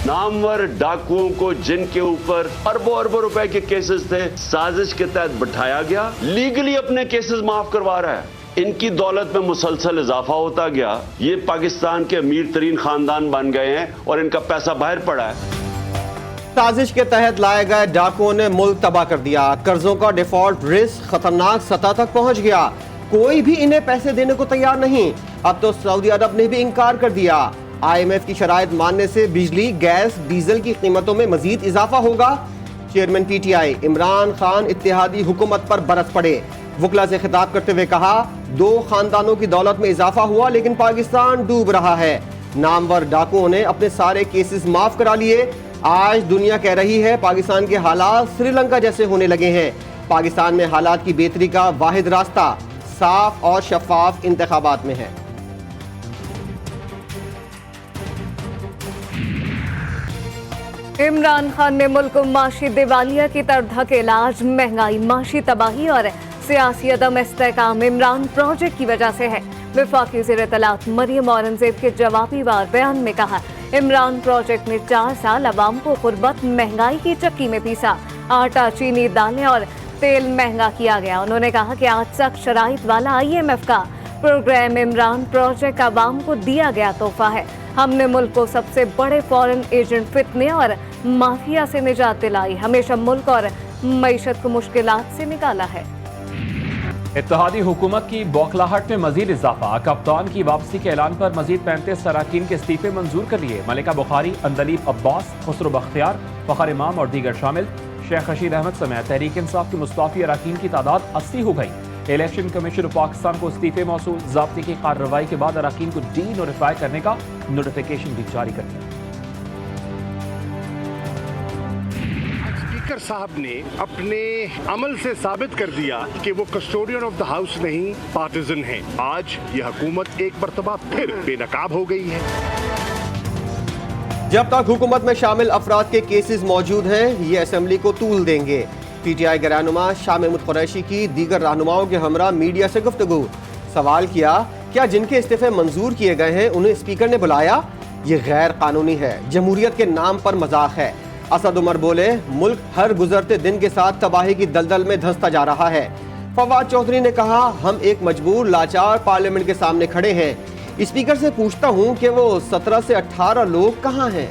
नामवर डाकुओं को जिनके ऊपर अरबों अरबों रुपए के केसेस थे, साजिश के तहत बिठाया गया, लीगली अपने केसेस माफ करवा रहा है। इनकी दौलत में मुसलसल इजाफा होता गया। ये पाकिस्तान के अमीर तरीन खानदान बन गए हैं और इनका पैसा बाहर पड़ा है। साजिश के तहत लाए गए डाकुओं ने मुल्क तबाह कर दिया। कर्जों का डिफॉल्ट रिस्क खतरनाक सतह तक पहुंच गया। कोई भी इन्हें पैसे देने को तैयार नहीं। अब तो सऊदी अरब ने भी इंकार कर दिया। IMF की शराइत मानने से बिजली, गैस, डीजल की कीमतों में मजीद इजाफा होगा। चेयरमैन PTI इमरान खान इत्तेहादी हुकूमत पर बरस पड़े। वकला से खिताब करते हुए कहा, 2 खानदानों की दौलत में इजाफा हुआ लेकिन पाकिस्तान डूब रहा है। नामवर डाकुओं ने अपने सारे केसेस माफ करा लिए। आज दुनिया कह रही है पाकिस्तान के हालात श्रीलंका जैसे होने लगे हैं। पाकिस्तान में हालात की बेहतरी का वाहिद रास्ता साफ और शफाफ इंतखाबात में है। इमरान खान ने मुल्क को माशी दिवालिया की तरफ धकेला। आज महंगाई, माशी तबाही और सियासी अदम इस्तेहकाम इमरान प्रोजेक्ट की वजह से है। वफाकी वज़ीर इत्तलात मरियम औरंगजेब के जवाबी वार बयान में कहा, इमरान प्रोजेक्ट ने 4 साल अवाम को गुर्बत महंगाई की चक्की में पीसा। आटा, चीनी, दालें और तेल महंगा किया गया। उन्होंने कहा कि आज तक शराइत वाला IMF का प्रोग्राम इमरान प्रोजेक्ट अवाम को दिया गया तोहफा है। हमने मुल्क को सबसे बड़े फॉरेन एजेंट फितने और माफिया से निजात दिलाई। हमेशा मुल्क और मईशत को मुश्किलात से निकाला है। इत्तेहादी हुकूमत की बौखलाहट में मजीद इजाफा। कप्तान की वापसी के ऐलान पर मजीद 35 अरकान के इस्तीफे मंजूर कर लिए। मलिका बुखारी, अंदलीब अब्बास, खुसरो बख्तियार, फखर इमाम और दीगर शामिल। शेख रशीद अहमद समेत तहरीक इंसाफ के मुस्तफी अरकान की तादाद 80 हो गई। इलेक्शन कमीशन ऑफ पाकिस्तान को इस्तीफे मौसूल। ज़ाब्ते की कार्रवाई के बाद अरकान को डी नोटिफाई करने का नोटिफिकेशन भी जारी कर दिया। स्पीकर साहब ने अपने अमल से साबित कर दिया कि वो कस्टोडियन ऑफ द हाउस नहीं, पार्टिजन हैं। आज यह हुकूमत एक मर्तबा फिर बेनकाब हो गई है। जब तक हुकूमत में शामिल अफराद के केसेस मौजूद हैं, ये असेंबली को तूल देंगे। PTI के रहनुमा शाह महमूद कुरैशी की दीगर रहनुमाओं के हमरा मीडिया से गुफ्तगू। सवाल किया, क्या जिनके इस्तीफे मंजूर किए गए हैं उन्हें स्पीकर ने बुलाया? ये गैर कानूनी है, जमहूरियत के नाम पर मजाक है। असद उमर बोले, मुल्क हर गुजरते दिन के साथ तबाही की दलदल में धंसता जा रहा है। फवाद चौधरी ने कहा, हम एक मजबूर लाचार पार्लियामेंट के सामने खड़े हैं। स्पीकर से पूछता हूं कि वो 17 से 18 लोग कहां हैं?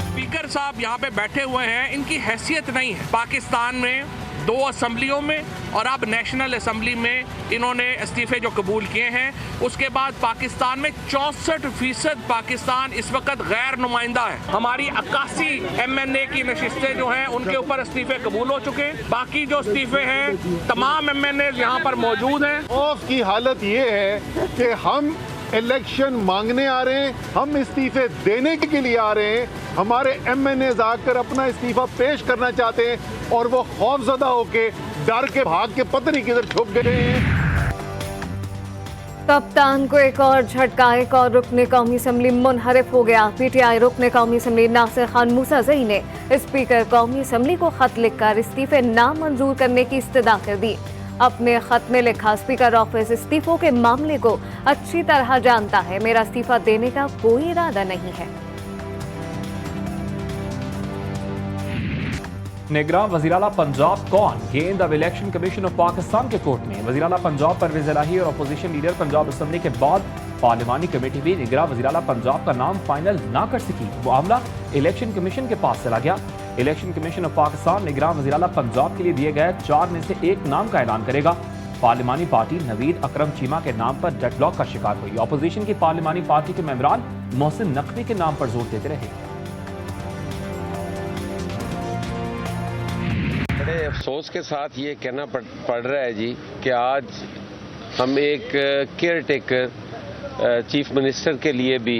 स्पीकर साहब यहाँ पे बैठे हुए हैं, इनकी हैसियत नहीं है। पाकिस्तान में 2 असम्बलियों में और अब नेशनल असम्बली में इन्होंने इस्तीफे जो कबूल किए हैं, उसके बाद पाकिस्तान में 64% पाकिस्तान इस वक्त गैर नुमाइंदा है। हमारी 81 MNA की नशिस्तें जो हैं उनके ऊपर इस्तीफे कबूल हो चुके हैं। बाकी जो इस्तीफे हैं तमाम MNA यहाँ पर मौजूद हैं। खौफ की हालत ये है कि हम इलेक्शन मांगने आ रहे हैं, हम इस्तीफे देने के लिए आ रहे हैं। हमारे MNAs आकर अपना इस्तीफा पेश करना चाहते हैं और वो खौफजदा होके डर के भाग के पता नहीं किधर छुप गए हैं। कप्तान को एक और झटका। एक और रुकने कौमी असम्बली मुनहरिफ हो गया। PTI रुकने कौमी असम्बली नासिर खान मूसाज़ई ने स्पीकर कौमी असम्बली को खत लिखकर इस्तीफे नामंजूर करने की इस्तदा कर दी। अपने खत में लिखा, स्पीकर ऑफिस इस्तीफों के मामले को अच्छी तरह जानता है। मेरा इस्तीफा देने का कोई इरादा नहीं है। निगरान वज़ीर-ए-आला पंजाब कौन? गेंद अब इलेक्शन कमीशन ऑफ पाकिस्तान के कोर्ट में। वज़ीर-ए-आला पंजाब परवेज़ इलाही और अपोजिशन लीडर पंजाब असम्बली के बाद पार्लिमानी कमेटी भी निगरान वज़ीर-ए-आला पंजाब का नाम फाइनल ना कर सकी। मामला इलेक्शन कमीशन के पास चला गया। इलेक्शन कमीशन ऑफ पाकिस्तान निगरान वज़ीर-ए-आला पंजाब के लिए दिए गए 4 में से 1 नाम का ऐलान करेगा। पार्लिमानी पार्टी नवीद अकरम चीमा के नाम पर डेडलॉक का शिकार हुई। अपोजिशन की पार्लिमानी पार्टी के मेंबरान मोहसिन नकवी के नाम पर जोर देते रहे। बड़े अफसोस के साथ ये कहना पड़ रहा है जी कि आज हम एक केयर टेकर चीफ मिनिस्टर के लिए भी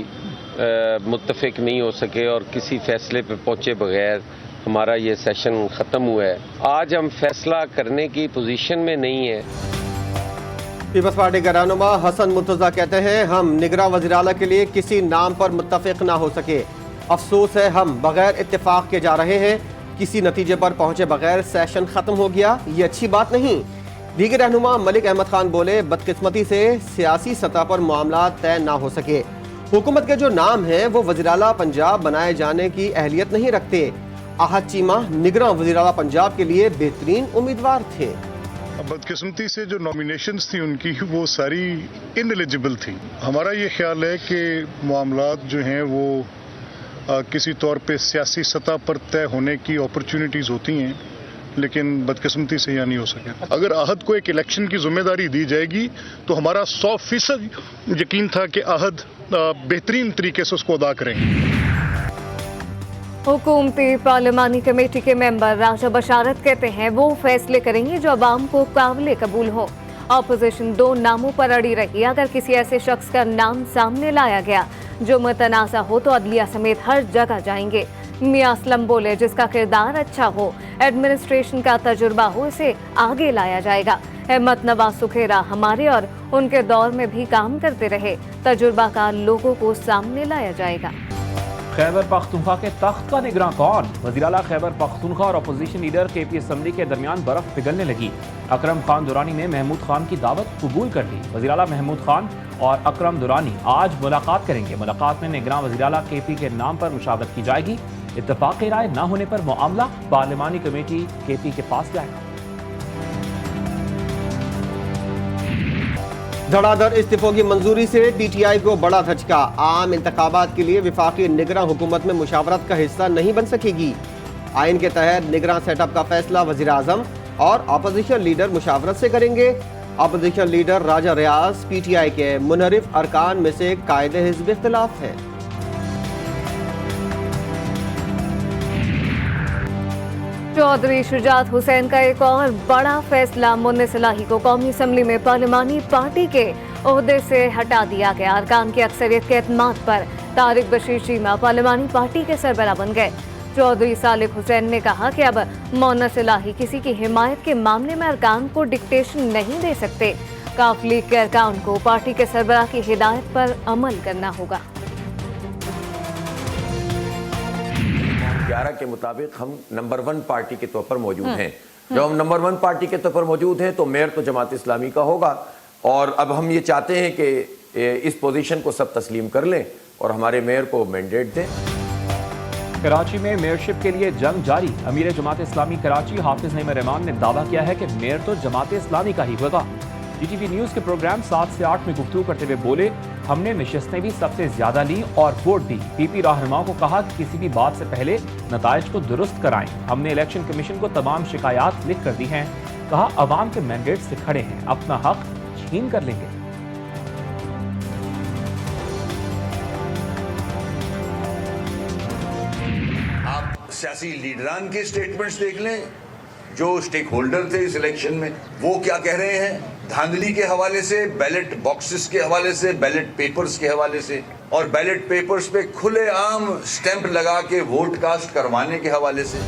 मुत्तफिक नहीं हो सके और किसी फैसले पे पहुंचे बगैर हमारा ये सेशन ख़त्म हुआ है। आज हम फैसला करने की पोजीशन में नहीं है। पीपल्स पार्टी के रहनुमा हसन मुर्तज़ा कहते हैं, हम निगरान वज़ीर-ए-आला के लिए किसी नाम पर मुत्तफिक ना हो सके। अफसोस है हम बगैर इत्तेफाक के जा रहे हैं। किसी नतीजे पर पहुंचे बगैर सेशन खत्म हो गया, ये अच्छी बात नहीं। लीग रहनुमा मलिक अहमद खान बोले, बदकिस्मती से सियासी सतह पर मामला तय ना हो सके। हुकूमत के जो नाम हैं वो वज़ीर-ए-आला पंजाब बनाए जाने की अहलियत नहीं रखते। आहद चीमा निगरान वज़ीर-ए-आला पंजाब के लिए बेहतरीन उम्मीदवार थे। बदकिस्मती से जो नॉमिनेशंस थी उनकी वो सारी इनएलिजिबल थी। हमारा ये ख्याल है कि मामलात जो हैं वो किसी तौर पे सियासी सतह पर तय होने की अपॉर्चुनिटीज़ होती हैं, लेकिन बदकिस्मती से यह नहीं हो सके। अगर आहद को एक इलेक्शन की जिम्मेदारी दी जाएगी तो हमारा 100% यकीन था कि आहद बेहतरीन तरीके से उसको अदा करेंगे। हुकूमती पार्लिमानी कमेटी के मेंबर राजा बशारत कहते हैं वो फैसले करेंगे जो अवाम को काबिल कबूल हो। अपोजिशन 2 नामों पर अड़ी रही। अगर किसी ऐसे शख्स का नाम सामने लाया गया जो मुतनाज़ा हो तो अदलिया समेत हर जगह जाएंगे। मियां असलम बोले, जिसका किरदार अच्छा हो, एडमिनिस्ट्रेशन का तजुर्बा हो, इसे आगे लाया जाएगा। अहमद नवाज सुखेरा हमारे और उनके दौर में भी काम करते रहे। तजुर्बाकार लोगों को सामने लाया जाएगा। खैबर पख्तूनख्वा के तख्त का निगरान कौन? वज़ीर-ए-आला खैबर पख्तूनख्वा और अपोजिशन लीडर केपी असम्बली के दरमियान बर्फ पिघलने लगी। अकरम खान दुरानी ने महमूद खान की दावत कबूल कर ली। वज़ीर-ए-आला महमूद खान और अकरम दुरानी आज मुलाकात करेंगे। मुलाकात में निगरान वज़ीर-ए-आला केपी के नाम पर मुशावरत की जाएगी। इत्तफाक राय न होने पर मामला पार्लिमानी कमेटी केपी के पास जाएगा। धड़ाधड़ इस्तीफों की मंजूरी से पीटीआई को बड़ा धचका। आम इंतखाबात के लिए विफाकी निगरान हुकूमत में मुशावरत का हिस्सा नहीं बन सकेगी। आइन के तहत निगरान सेटअप का फैसला वज़ीर आज़म और अपोजिशन लीडर मुशावरत से करेंगे। अपोजिशन लीडर राजा रियाज पीटीआई के मुनहरिफ अरकान में से कायदे हिज़्ब इख्तिलाफ है। चौधरी शुजात हुसैन का एक और बड़ा फैसला। मुन्निस इलाही को कौमी असम्बली में पार्लिमानी पार्टी के ओहदे से हटा दिया गया। अरकान की अक्सरियत के एतमाद पर तारिक बशीर चीमा पार्लिमानी पार्टी के सरबराह बन गए। चौधरी सालिक हुसैन ने कहा कि अब मुन्निस इलाही किसी की हिमायत के मामले में अरकान को डिक्टेशन नहीं दे सकते। काफ लीग के अरकान को पार्टी के सरबराह की हिदायत पर अमल करना होगा। 11 के मुताबिक हम नंबर 1 पार्टी के तौर पर मौजूद हैं। जब हम नंबर 1 पार्टी के तौर पर मौजूद हैं तो मेयर तो जमात इस्लामी का होगा, और अब हम ये चाहते हैं कि इस पोजीशन को सब तस्लीम कर लें और हमारे मेयर को मैंडेट दें। कराची में मेयरशिप के लिए जंग जारी। अमीर जमात इस्लामी कराची हाफिज नईम रहमान ने दावा किया है कि मेयर तो जमात इस्लामी का ही होगा। जीटीवी न्यूज़ के प्रोग्राम 7 से 8 में गुफ्तगू करते हुए बोले, हमने नशिस्तें भी सबसे ज्यादा ली और वोट दी। पीपी रहनुमाओं को कहा कि किसी भी बात से पहले नताइज को दुरुस्त कराएं। हमने इलेक्शन कमीशन को तमाम शिकायत लिख कर दी हैं। कहा अवाम के मैंडेट से खड़े हैं, अपना हक छीन कर लेंगे। आप सियासी लीडरान के स्टेटमेंट्स देख लें, जो स्टेक होल्डर थे इस इलेक्शन में, वो क्या कह रहे हैं धांधली के हवाले से, बैलेट बॉक्सेस के हवाले से, बैलेट पेपर्स के हवाले से, और बैलेट पेपर्स पे खुलेआम स्टैंप लगा के वोट कास्ट करवाने के हवाले से।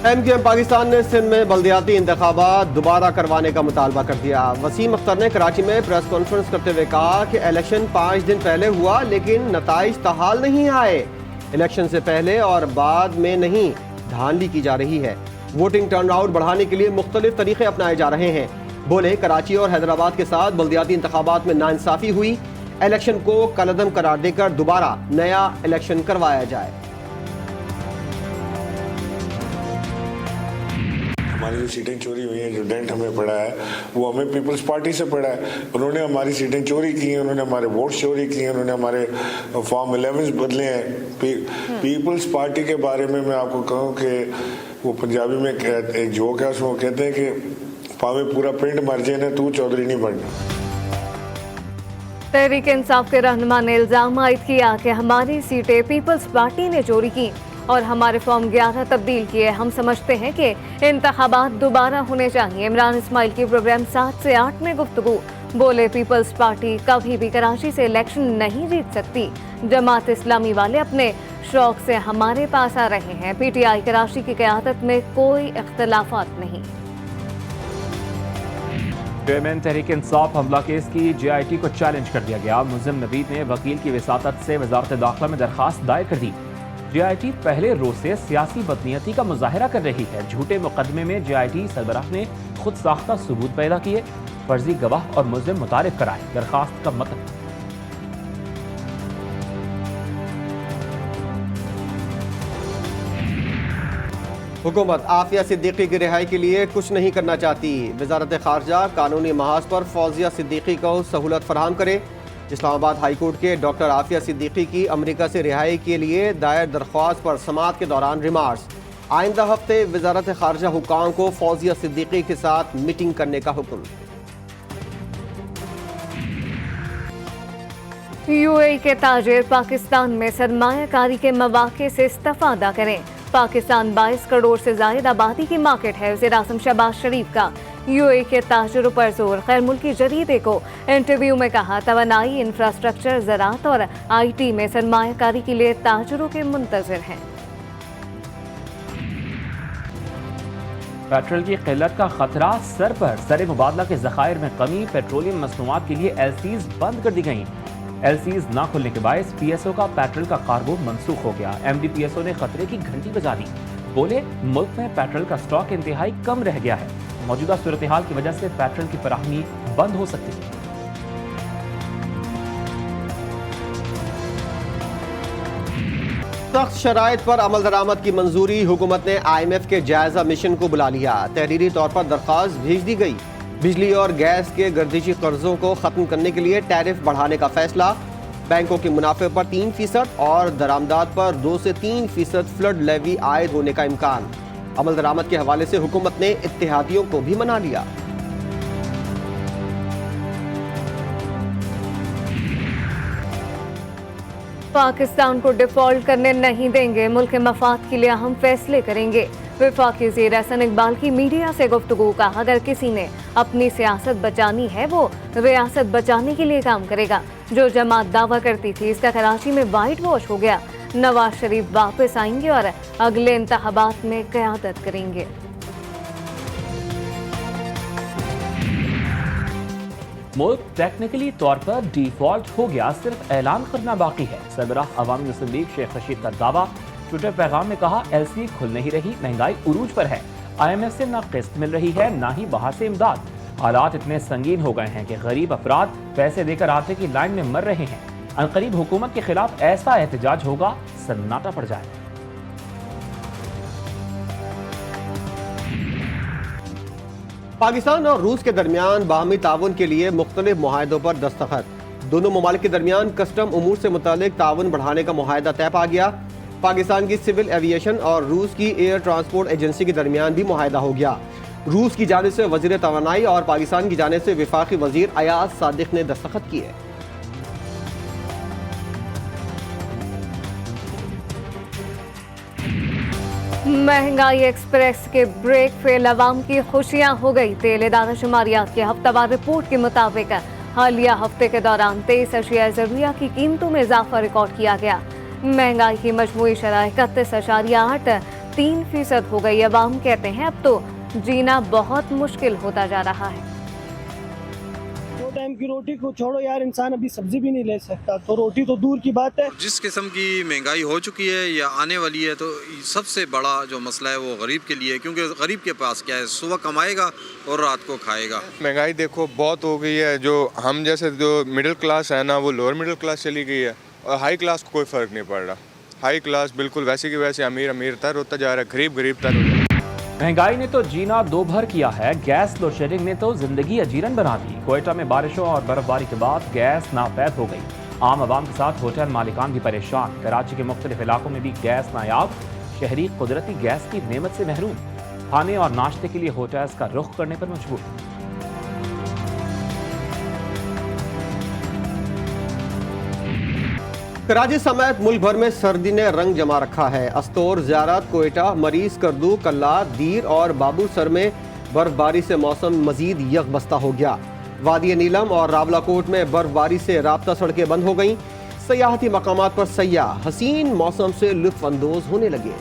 एमक्यूएम पाकिस्तान ने सिंध में बल्दियाती इंतखाबात दोबारा करवाने का मुतालबा कर दिया। वसीम अख्तर ने कराची में प्रेस कॉन्फ्रेंस करते हुए कहा कि इलेक्शन 5 दिन पहले हुआ लेकिन नताइज ताहाल नहीं आए। इलेक्शन से पहले और बाद में नहीं, धांधली की जा रही है। वोटिंग टर्नआउट बढ़ाने के लिए मुख्तलिफ तरीके अपनाए जा रहे हैं। बोले, कराची और हैदराबाद के साथ बल्दियाती इंतखाबात में नाइंसाफी हुई। इलेक्शन को कलअदम करार देकर दोबारा नया इलेक्शन करवाया जाए। हमारी जो सीटें चोरी हुई हैं, जो डेंट हमें पड़ा है, वो हमें पीपल्स पार्टी से पड़ा है। उन्होंने हमारी सीटें चोरी की हैं, उन्होंने हमारे वोट चोरी किए हैं, उन्होंने हमारे फॉर्म 11 बदले हैं। पीपल्स पार्टी के बारे में मैं आपको कहूँ कि वो पंजाबी में एक जोक है, उसमें वो कहते हैं कि पावे पूरा पिंड मर जाए ना, तू चौधरी नहीं बनना। तहरीक इंसाफ के रहनुमा ने इल्जाम आयद किया कि हमारी सीटें पीपल्स पार्टी ने चोरी की और हमारे फॉर्म 11 तब्दील किए। हम समझते हैं कि इंतखाबात दोबारा होने चाहिए। इमरान इस्माइल की प्रोग्राम 7 से 8 में गुफ्तगू। बोले, पीपल्स पार्टी कभी भी कराची से इलेक्शन नहीं जीत सकती। जमात इस्लामी वाले अपने शौक से हमारे पास आ रहे हैं। पीटीआई कराची की क़यादत में कोई इख्तलाफात नहीं। चेयरमैन तहरीक इंसाफ हमला केस की JIT को चैलेंज कर दिया गया। मुज़्ज़म नवीद ने वकील की वसातत से वजारत दाखिला में दरखास्त दायर कर दी। JIT पहले रोज से सियासी बदनीयती का मुजाहरा कर रही है। झूठे मुकदमे में JIT सरबराह ने खुद साख्ता सबूत पैदा किए, फर्जी गवाह और मुल्जिम मुतारिफ कराए। दरखास्त का मतलब हुकूमत आफिया सिद्दीकी की रिहाई के लिए कुछ नहीं करना चाहती। वजारत खारजा कानूनी महाज पर फौजिया सिद्दीकी को सहूलत फराहम करे। इस्लामाबाद हाई कोर्ट के डॉक्टर आफिया सिद्दीकी की अमेरिका से रिहाई के लिए दायर दरख्वास्त पर समाअत के दौरान रिमार्क्स। आइंदा हफ्ते वजारत खारजा हुक्काम को फौजिया सिद्दीकी के साथ मीटिंग करने का हुक्म। यूएई के ताजिर पाकिस्तान में सरमायाकारी के मौके से इस्तेफादा करें। पाकिस्तान 22 करोड़ से ज्यादा आबादी की मार्केट है। वज़ीर आज़म शहबाज शरीफ का यूएई के ताजिरों पर जोर। खैर मुल्की जरीदे को इंटरव्यू में कहा, तवानाई, इंफ्रास्ट्रक्चर, ज़राअत और IT में सरमायाकारी के लिए ताजिरों के मुंतज़िर हैं। पेट्रोल की किल्लत का खतरा सर पर। सर मुबादला के ज़खायर में कमी। पेट्रोलियम मसनूआत के लिए LCs बंद कर दी गई। LCs ना खुलने के बायस PSO का पेट्रोल का कार्गो मनसूख हो गया। MD PSO ने खतरे की घंटी बजा दी। बोले मुल्क में पेट्रोल का स्टॉक इंतहाई कम रह गया है। मौजूदा सूरत हाल की वजह से पेट्रोल की फराहमी बंद हो सकती है। सख्त शराइत पर अमल दरामद की मंजूरी। हुकूमत ने IMF के जायजा मिशन को बुला लिया। तहरीरी तौर पर दरख्वास्त भेज दी गई। बिजली और गैस के गर्दिशी कर्जों को खत्म करने के लिए टैरिफ बढ़ाने का फैसला। बैंकों के मुनाफे पर 3% और दरामदात पर 2 से 3% फ्लड लेवी आयद होने का इम्कान। अमल दरामद के हवाले से हुकूमत ने इत्तेहादियों को भी मना लिया। पाकिस्तान को डिफॉल्ट करने नहीं देंगे। मुल्क के मफाद के लिए अहम फैसले करेंगे। वफाकी वज़ीर एहसन इकबाल की मीडिया से गुफ्तगू का, अगर किसी ने अपनी सियासत बचानी है वो रियासत बचाने के लिए काम करेगा। जो जमात दावा करती थी इसका कराची में वाइट वॉश हो गया। नवाज शरीफ वापस आएंगे और अगले इंतखाबात में क़यादत करेंगे। मुल्क टेक्निकली तौर पर डिफॉल्ट हो गया, सिर्फ ऐलान करना बाकी है। सरबराह अवामी मुस्लिम लीग शेख रशीद का दावा। ट्विटर पैगाम में कहा, LC खुल नहीं रही, महंगाई उरूज पर है। IMF से ना किस्त मिल रही है ना ही बाहर से इमदाद। हालात इतने संगीन हो गए हैं कि गरीब अफराद पैसे देकर आटे की लाइन में मर रहे हैं। अनकरीब हुकूमत के खिलाफ ऐसा एहतजाज होगा, सन्नाटा पड़ जाए। पाकिस्तान और रूस के दरमियान बाहमी ताउन के लिए मुख्तलिफ मुआहदों पर दस्तखत। दोनों ममालिक के दरमियान कस्टम उमूर से मुतालिक ताउन बढ़ाने का मुआहदा तय पा गया। पाकिस्तान की सिविल एविएशन और रूस की एयर ट्रांसपोर्ट एजेंसी के दरमियान भी मुआहदा हो गया। रूस की जानिब से वज़ीर तवानाई और पाकिस्तान की जानिब से वफाकी वज़ीर अयाज सादिक ने दस्तखत किए। महंगाई एक्सप्रेस के ब्रेक फेल अवाम की खुशियां हो गई। तेल इदारा शुमारियात की हफ्तावार रिपोर्ट के मुताबिक हालिया हफ्ते के दौरान 23 अशिया ज़रूरिया की कीमतों में इजाफा रिकॉर्ड किया गया। महंगाई की मजमूई शरह 31.83% हो गई। अवाम कहते हैं अब तो जीना बहुत मुश्किल होता जा रहा है। 2 टाइम की रोटी को छोड़ो यार, इंसान अभी सब्जी भी नहीं ले सकता, तो रोटी तो दूर की बात है। जिस किस्म की महंगाई हो चुकी है या आने वाली है, तो सबसे बड़ा जो मसला है वो गरीब के लिए, क्योंकि गरीब के पास क्या है, सुबह कमाएगा और रात को खाएगा। महंगाई देखो बहुत हो गई है। जो हम जैसे जो मिडिल क्लास है ना, वो लोअर मिडिल क्लास चली गई है और हाई क्लास को कोई फ़र्क नहीं पड़ रहा। हाई क्लास बिल्कुल वैसे की वैसे अमीर अमीर तर होता जा रहा है, गरीब गरीब तर होता है। महंगाई ने तो जीना दो भर किया है। गैस लोड शेडिंग ने तो जिंदगी अजीरन बना दी। कोयटा में बारिशों और बर्फबारी के बाद गैस नाफैद हो गई। आम आवाम के साथ होटल मालिकान भी परेशान। कराची के मुख्तलिफ इलाकों में भी गैस नायाब। शहरी कुदरती गैस की नेमत से महरूम। खाने और नाश्ते के लिए होटल्स का रुख करने पर मजबूर। कराची समेत मुल्क भर में सर्दी ने रंग जमा रखा है। अस्तोर, ज़ियारत, कोयटा, मरीज, करदू, कल्ला, दीर और बाबूसर में बर्फबारी से मौसम मजीद यकबस्ता हो गया। वादी नीलम और रावलाकोट में बर्फबारी से राब्ता सड़कें बंद हो गईं। सयाहती मकामात पर सयाह हसीन मौसम से लुत्फ अंदोज होने लगे।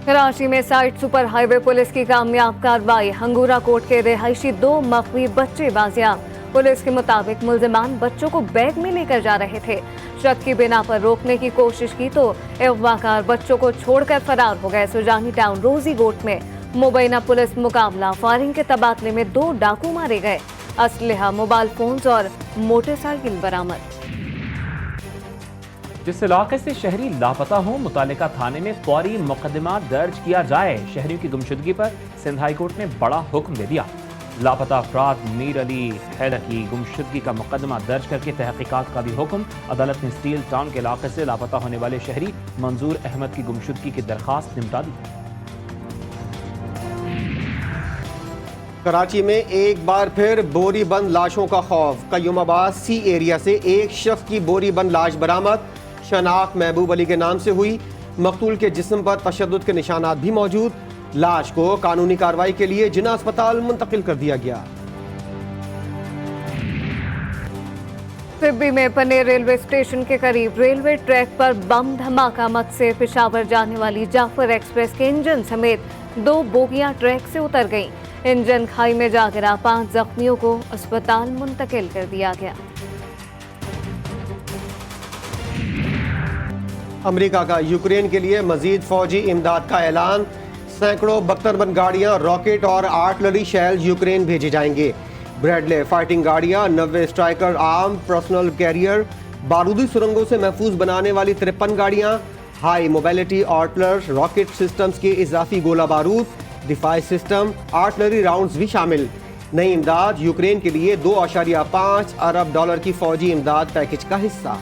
कराची में साइड सुपर हाईवे पुलिस की कामयाब कार्रवाई। हंगूरा कोट के रिहायशी 2 मखवी बच्चे बाजियाब। पुलिस के मुताबिक मुल्जिमान बच्चों को बैग में लेकर जा रहे थे। शक की बिना पर रोकने की कोशिश की तो अगवाकार बच्चों को छोड़कर फरार हो गए। सुजानी टाउन रोजी गोट में मुबैना पुलिस मुकाबला, फायरिंग के तबादले में 2 डाकू मारे गए। असलहा, मोबाइल फोन्स और मोटरसाइकिल बरामद। जिस इलाके से शहरी लापता हो, मुतालिका थाने में फौरी मुकदमा दर्ज किया जाए। शहरियों की गुमशुदगी पर सिंध हाई कोर्ट ने बड़ा हुक्म दे दिया। लापता अफराद मीर अली हैदर की गुमशुदगी का मुकदमा दर्ज करके तहकीकात का भी हुक्म। अदालत ने स्टील टाउन के इलाके से लापता होने वाले शहरी मंजूर अहमद की गुमशुदगी की दरखास्त निपटा दी। कराची में एक बार फिर बोरी बंद लाशों का खौफ। कयूमाबाद सी एरिया से एक शख्स की बोरी बंद लाश बरामद। शनाख्त महबूब अली के नाम से हुई। मकतूल के जिस्म पर तशद्दुद के निशानात भी मौजूद। लाश को कानूनी कार्रवाई के लिए जिना अस्पताल मुंतकिल कर दिया गया। सिब्बी में पनेर रेलवे स्टेशन के करीब रेलवे ट्रैक पर बम धमाका। मत से पेशावर जाने वाली जाफर एक्सप्रेस के इंजन समेत 2 बोगियां ट्रैक से उतर गईं। इंजन खाई में जा गिरा। 5 जख्मियों को अस्पताल मुंतकिल कर दिया गया। अमेरिका का यूक्रेन के लिए मजीद फौजी इमदाद का ऐलान। सैकड़ों बख्तरबंद गाड़ियां, रॉकेट और आर्टिलरी शेल यूक्रेन भेजे जाएंगे। ब्रैडले फाइटिंग गाड़ियां, 90 स्ट्राइकर आर्म पर्सनल कैरियर, बारूदी सुरंगों से महफूज बनाने वाली 53 गाड़ियां, हाई मोबिलिटी आर्टिलर रॉकेट सिस्टम्स के इजाफी गोला बारूद, दिफाई सिस्टम, आर्टिलरी राउंड्स भी शामिल। नई इमदाद यूक्रेन के लिए $2.5 अरब की फौजी इमदाद पैकेज का हिस्सा।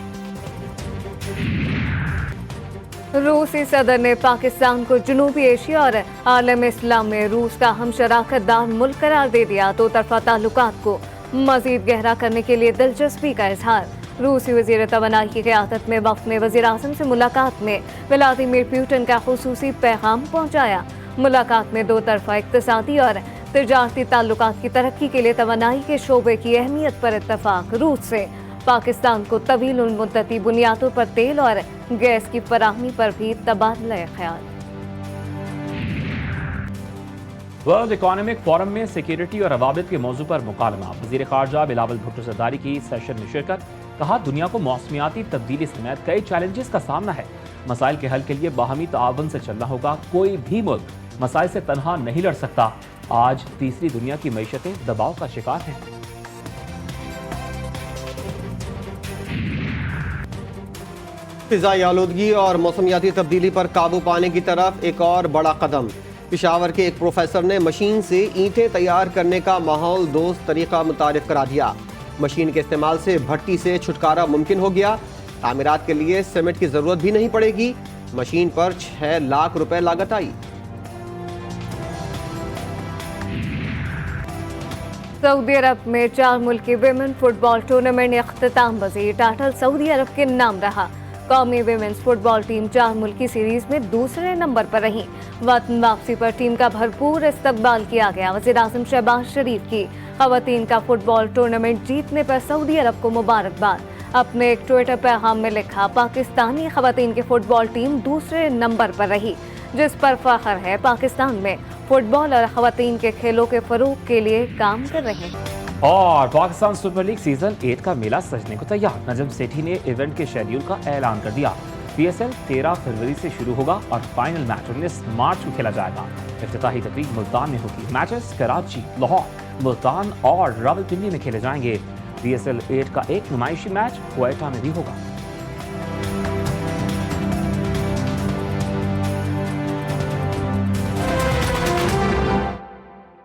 रूसी सदर ने पाकिस्तान को जनूबी एशिया और आलम इस्लाम में रूस का हम शराकतदार मुल्क करार दे दिया। 2 तरफा ताल्लुकात को मजीद गहरा करने के लिए दिलचस्पी का इजहार। रूसी वजीर तवानाई की क़यादत में वफ़द ने वज़ीर आज़म से मुलाकात में व्लादिमीर पुतिन का खुसूसी पैगाम पहुँचाया। मुलाकात में 2 तरफा इक़्तिसादी और तिजारती ताल्लुकात की तरक्की के लिए तवानाई के शोबे की अहमियत पर इत्तफाक। रूस से पाकिस्तान को तवील मुद्दती बुनियादों पर तेल और गैस की फराहमी पर भी तबादला ख्याल। वर्ल्ड इकोनॉमिक फोरम में सिक्योरिटी और रवाबित के मौजू पर मुकालमा। वज़ीर ख़ारजा बिलावल भुट्टो सरदारी की सेशन में शिरकत। कहा, दुनिया को मौसमियाती तब्दीली समेत कई चैलेंजेस का सामना है। मसाइल के हल के लिए बाहमी ताआवुन से चलना होगा। कोई भी मुल्क मसाइल से तनहा नहीं लड़ सकता। आज तीसरी दुनिया की मईशतें दबाव का शिकार हैं। फिजाई आलूदगी और मौसमियाती तब्दीली पर काबू पाने की तरफ एक और बड़ा कदम। पेशावर के एक प्रोफेसर ने मशीन से ईंटें तैयार करने का माहौल दोस्त तरीका मुतारिफ करा दिया। मशीन के इस्तेमाल से भट्टी से छुटकारा मुमकिन हो गया। तामीरात के लिए सीमेंट की जरूरत भी नहीं पड़ेगी। मशीन पर 6 लाख रुपए लागत आई। सऊदी अरब में 4 मुल्की विमेन फुटबॉल टूर्नामेंट अख्तिताम पजीर। टाइटल सऊदी अरब के नाम रहा। कौमी विमेंस फुटबॉल टीम 4 मुल्की सीरीज में दूसरे नंबर पर रही। वतन वापसी पर टीम का भरपूर इस्तकबाल किया गया। वज़ीर आज़म शहबाज शरीफ की ख़वातीन का फुटबॉल टूर्नामेंट जीतने पर सऊदी अरब को मुबारकबाद। अपने एक ट्विटर पैगाम में लिखा, पाकिस्तानी ख़वातीन की फुटबॉल टीम दूसरे नंबर पर रही, जिस पर फख्र है। पाकिस्तान में फुटबॉल और ख़वातीन के खेलों के फ़रोग़ के लिए काम कर रहे हैं। और पाकिस्तान सुपर लीग सीजन 8 का मेला सजने को तैयार। नजम सेठी ने इवेंट के शेड्यूल का ऐलान कर दिया। PSL 13 फरवरी से शुरू होगा और फाइनल मैच 19 मार्च को खेला जाएगा। इफ्तिताही तकरीब मुल्तान में होगी। मैचेस कराची, लाहौर, मुल्तान और रावलपिंडी में खेले जाएंगे। PSL 8 का एक नुमाइशी मैच क्वेटा में भी होगा।